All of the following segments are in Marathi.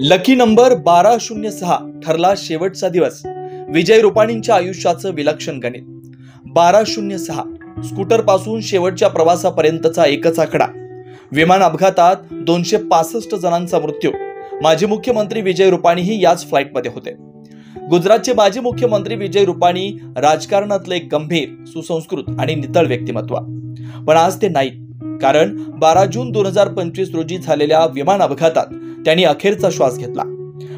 लकी नंबर 1206 ठरला शेवटचा दिवस. विजय रुपाणींच्या आयुष्याचं विलक्षण गणित. 1206 स्कूटर पासून शेवटच्या प्रवासापर्यंतचा एकच आकडा. विमान अपघातात 265 जणांचा मृत्यू. माजी मुख्यमंत्री विजय रुपाणीही याच फ्लाईटमध्ये होते. गुजरातचे माजी मुख्यमंत्री विजय रुपाणी राजकारणातले एक गंभीर, सुसंस्कृत आणि नितळ व्यक्तिमत्व. पण आज ते नाहीत. कारण 12 जून 2025 रोजी झालेल्या विमान अपघातात त्यांनी अखेरचा श्वास घेतला.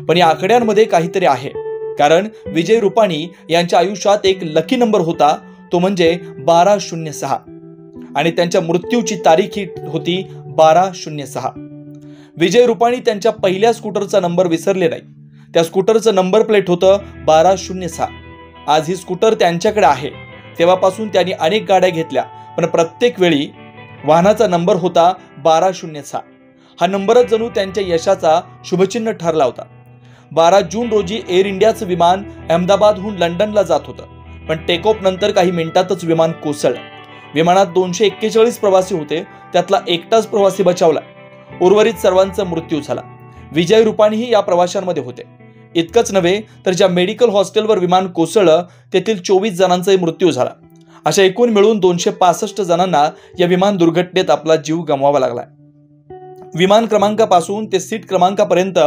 पण या आकड्यांमध्ये काहीतरी आहे. कारण विजय रुपाणी यांच्या आयुष्यात एक लकी नंबर होता, तो म्हणजे 1206 आणि त्यांच्या मृत्यूची तारीख ही होती 1206. विजय रुपाणी त्यांच्या पहिल्या स्कूटरचा नंबर विसरले नाही. त्या स्कूटरचं नंबर प्लेट होतं 1206. आज ही स्कूटर त्यांच्याकडे आहे. तेव्हापासून त्यांनी अनेक गाड्या घेतल्या, पण प्रत्येक वेळी वाहनाचा नंबर होता 1206. हा नंबरच जणू त्यांच्या यशाचा शुभचिन्ह ठरला होता. 12 जून रोजी एअर इंडियाचं विमान अहमदाबादहून लंडनला जात होतं. पण टेक ऑफ नंतर काही मिनिटातच विमान कोसळलं. विमानात 241 प्रवासी होते. त्यातला एकटाच प्रवासी बचावला. उर्वरित सर्वांचा मृत्यू झाला. विजय रुपाणीही या प्रवाशांमध्ये होते. इतकंच नव्हे तर ज्या मेडिकल हॉस्टेलवर विमान कोसळलं तेथील 24 जणांचाही मृत्यू झाला. अशा एकूण मिळून 265 जणांना या विमान दुर्घटनेत आपला जीव गमवावा लागला. विमान क्रमांकापासून ते सीट क्रमांकापर्यंत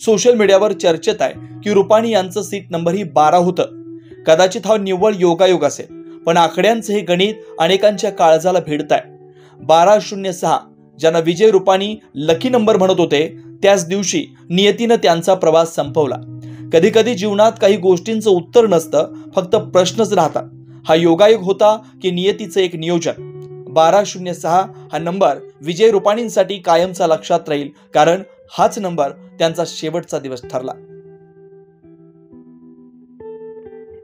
सोशल मीडियावर चर्चेत आहे की रुपाणी यांचं सीट नंबर ही 12 होतं. कदाचित हा निव्वळ योगायोग असेल, पण आकड्यांचं हे गणित अनेकांच्या काळजाला भिडत आहे. 1206 ज्यांना विजय रुपाणी लकी नंबर म्हणत होते, त्याच दिवशी नियतीनं त्यांचा प्रवास संपवला. कधी कधी जीवनात काही गोष्टींचं उत्तर नसतं, फक्त प्रश्नच राहतात. हा योगायोग होता की नियतीचं एक नियोजन? 1206 हा नंबर विजय रुपाणींसाठी कायमचा लक्षात राहील, कारण हाच नंबर त्यांचा शेवटचा दिवस ठरला.